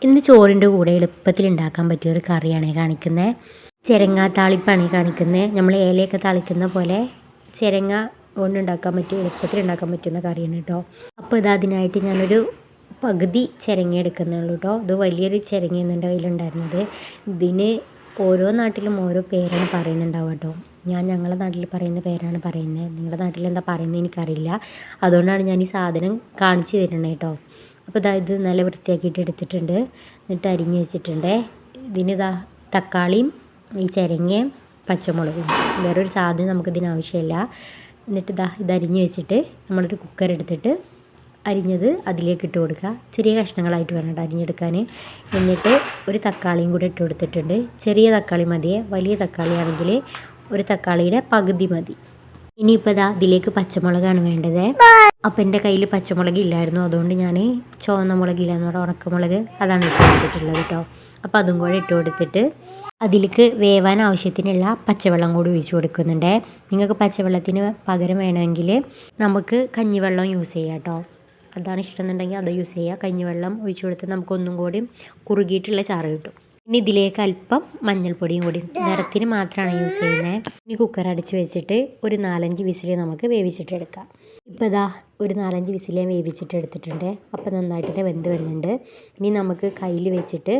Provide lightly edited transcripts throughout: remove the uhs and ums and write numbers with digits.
ഇന്ന് ചോറിൻ്റെ കൂടെ എളുപ്പത്തിൽ ഉണ്ടാക്കാൻ പറ്റിയ ഒരു കറിയാണ് കാണിക്കുന്നത്. ചിരങ്ങ താളിപ്പാണ് കാണിക്കുന്നത്. നമ്മൾ ഇലയൊക്കെ താളിക്കുന്ന പോലെ ചിരങ്ങ കൊണ്ട് ഉണ്ടാക്കാൻ പറ്റിയ എളുപ്പത്തിൽ ഉണ്ടാക്കാൻ പറ്റുന്ന കറിയാണ് കേട്ടോ. അപ്പോൾ അതിനായിട്ട് ഞാനൊരു പകുതി ചിരങ്ങ എടുക്കുന്നുള്ളൂ കേട്ടോ. ഇത് വലിയൊരു ചിരങ്ങയൊന്നും എൻ്റെ കയ്യിലുണ്ടായിരുന്നത്. ഇതിന് ഓരോ നാട്ടിലും ഓരോ പേരാണ് പറയുന്നുണ്ടാവുക കേട്ടോ. ഞങ്ങളുടെ നാട്ടിൽ പറയുന്ന പേരാണ് പറയുന്നത്. നിങ്ങളുടെ നാട്ടിൽ എന്താ പറയുന്നത് എനിക്കറിയില്ല. അതുകൊണ്ടാണ് ഞാൻ ഈ സാധനം കാണിച്ചു തരുന്നത് കേട്ടോ. അപ്പോൾ ഇത് നല്ല വൃത്തിയാക്കിയിട്ട് എടുത്തിട്ടുണ്ട്. എന്നിട്ട് അരിഞ്ഞ് വെച്ചിട്ടുണ്ട്. ഇതിനിതാ തക്കാളിയും ഈ ചിരങ്ങയും പച്ചമുളകും, വേറൊരു സാധനം നമുക്കിതിന് ആവശ്യമില്ല. എന്നിട്ട് ഇത് അരിഞ്ഞ് വെച്ചിട്ട് നമ്മളൊരു കുക്കർ എടുത്തിട്ട് അരിഞ്ഞത് അതിലേക്ക് ഇട്ട് കൊടുക്കുക. ചെറിയ കഷ്ണങ്ങളായിട്ട് വേണം അരിഞ്ഞെടുക്കാൻ. എന്നിട്ട് ഒരു തക്കാളിയും കൂടെ ഇട്ട് കൊടുത്തിട്ടുണ്ട്. ചെറിയ തക്കാളി മതിയേ, വലിയ തക്കാളി ആണെങ്കിൽ ഒരു തക്കാളിയുടെ പകുതി മതി. ഇനിയിപ്പോൾ ഇതിലേക്ക് പച്ചമുളകാണ് വേണ്ടത്. അപ്പോൾ എൻ്റെ കയ്യിൽ പച്ചമുളക് ഇല്ലായിരുന്നു, അതുകൊണ്ട് ഞാൻ ചുവന്ന മുളകില്ലാന്ന് പറഞ്ഞാൽ ഉണക്കമുളക് അതാണ് ഇട്ട് കൊടുത്തിട്ടുള്ളത് കേട്ടോ. അപ്പോൾ അതും കൂടെ ഇട്ട് കൊടുത്തിട്ട് അതിലേക്ക് വേവാൻ ആവശ്യത്തിനുള്ള പച്ചവെള്ളം കൂടി ഒഴിച്ച് കൊടുക്കുന്നുണ്ട്. നിങ്ങൾക്ക് പച്ചവെള്ളത്തിന് പകരം വേണമെങ്കിൽ നമുക്ക് കഞ്ഞിവെള്ളം യൂസ് ചെയ്യാം കേട്ടോ. അതാണ് ഇഷ്ടം എന്നുണ്ടെങ്കിൽ അത് യൂസ് ചെയ്യുക. കഞ്ഞിവെള്ളം ഒഴിച്ച് കൊടുത്ത് നമുക്കൊന്നും കൂടി കുറുകിയിട്ടുള്ള ചാറ് കിട്ടും. ഇനി ഇതിലേക്ക് അല്പം മഞ്ഞൾപ്പൊടിയും കൂടി നിറത്തിന് മാത്രമാണ് യൂസ് ചെയ്യുന്നത്. ഇനി കുക്കർ അടച്ച് വെച്ചിട്ട് ഒരു 4-5 വിസിൽ നമുക്ക് വേവിച്ചിട്ടെടുക്കാം. ഇപ്പോൾ ഒരു 4-5 വിസിലേ വേവിച്ചിട്ടെടുത്തിട്ടുണ്ട്. അപ്പോൾ നന്നായിട്ട് വെന്ത് വരുന്നുണ്ട്. ഇനി നമുക്ക് കയ്യിൽ വെച്ചിട്ട്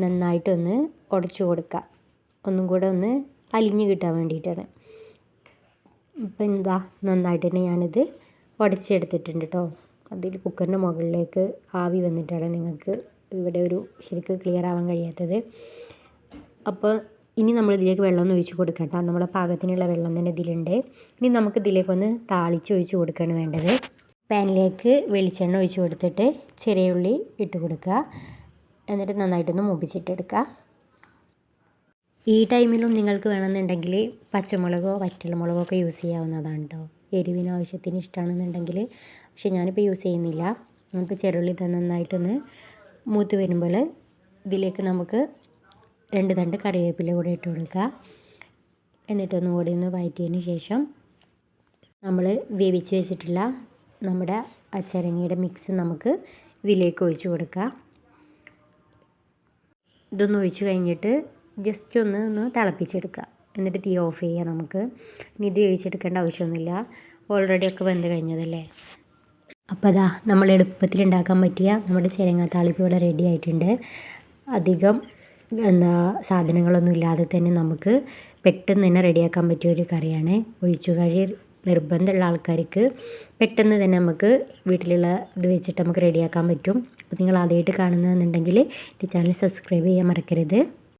നന്നായിട്ടൊന്ന് ഉടച്ചു കൊടുക്കാം. ഒന്നും കൂടെ ഒന്ന് അലിഞ്ഞ് കിട്ടാൻ വേണ്ടിയിട്ടാണ്. ഇപ്പം നന്നായിട്ട് തന്നെ ഞാനിത് ഉടച്ചെടുത്തിട്ടുണ്ട് കേട്ടോ. അതിൽ കുക്കറിൻ്റെ മുകളിലേക്ക് ആവി വന്നിട്ടാണ് നിങ്ങൾക്ക് ഇവിടെ ഒരു ശരിക്കും ക്ലിയർ ആവാൻ കഴിയാത്തത്. അപ്പോൾ ഇനി നമ്മളിതിലേക്ക് വെള്ളം ഒഴിച്ച് കൊടുക്കണ്ട. നമ്മളെ പാകത്തിനുള്ള വെള്ളം തന്നെ ഇതിലുണ്ട്. ഇനി നമുക്ക് ഇതിലേക്കൊന്ന് താളിച്ച് ഒഴിച്ച് കൊടുക്കുകയാണ് വേണ്ടത്. പാനിലേക്ക് വെളിച്ചെണ്ണ ഒഴിച്ച് കൊടുത്തിട്ട് ചെറിയ ഉള്ളി ഇട്ട് കൊടുക്കുക. എന്നിട്ട് നന്നായിട്ടൊന്ന് മൂപ്പിച്ചിട്ടെടുക്കുക. ഈ ടൈമിലും നിങ്ങൾക്ക് വേണമെന്നുണ്ടെങ്കിൽ പച്ചമുളകോ വറ്റൽമുളകോ ഒക്കെ യൂസ് ചെയ്യാവുന്നതാണ് കേട്ടോ. എരിവിന് ആവശ്യത്തിന് ഇഷ്ടമാണെന്നുണ്ടെങ്കിൽ. പക്ഷെ ഞാനിപ്പോൾ യൂസ് ചെയ്യുന്നില്ല. നമുക്ക് ചെറുള്ളി നന്നായിട്ടൊന്ന് മൂത്ത് വരുമ്പോൾ ഇതിലേക്ക് നമുക്ക് 2 തണ്ട് കറിവേപ്പില കൂടെ ഇട്ട് കൊടുക്കുക. എന്നിട്ടൊന്ന് കൂടി ഒന്ന് വഴറ്റിയതിന് ശേഷം നമ്മൾ വേവിച്ച് വെച്ചിട്ടുള്ള നമ്മുടെ ചിരങ്ങയുടെ മിക്സ് നമുക്ക് ഇതിലേക്ക് ഒഴിച്ച് കൊടുക്കുക. ഇതൊന്ന് ഒഴിച്ച് കഴിഞ്ഞിട്ട് ജസ്റ്റ് ഒന്ന് തിളപ്പിച്ചെടുക്കുക. എന്നിട്ട് തീ ഓഫ് ചെയ്യുക. നമുക്ക് ഇനി ഇത് വേവിച്ചെടുക്കേണ്ട ആവശ്യമൊന്നുമില്ല, ഓൾറെഡി ഒക്കെ വെന്ത് കഴിഞ്ഞതല്ലേ. അപ്പോൾ നമ്മൾ എളുപ്പത്തിൽ ഉണ്ടാക്കാൻ പറ്റിയ നമ്മുടെ ചിരങ്ങ താളിപ്പ് ഇവിടെ റെഡി ആയിട്ടുണ്ട്. അധികം സാധനങ്ങളൊന്നും ഇല്ലാതെ തന്നെ നമുക്ക് പെട്ടെന്ന് തന്നെ റെഡിയാക്കാൻ പറ്റിയ ഒരു കറിയാണ്. ഒഴിച്ചുകറി നിർബന്ധമുള്ള ആൾക്കാർക്ക് പെട്ടെന്ന് തന്നെ നമുക്ക് വീട്ടിലുള്ള ഇത് വെച്ചിട്ട് നമുക്ക് റെഡിയാക്കാൻ പറ്റും. അപ്പോൾ നിങ്ങൾ ആദ്യമായിട്ട് കാണുന്നതെന്നുണ്ടെങ്കിൽ ഈ ചാനൽ സബ്സ്ക്രൈബ് ചെയ്യാൻ മറക്കരുത്.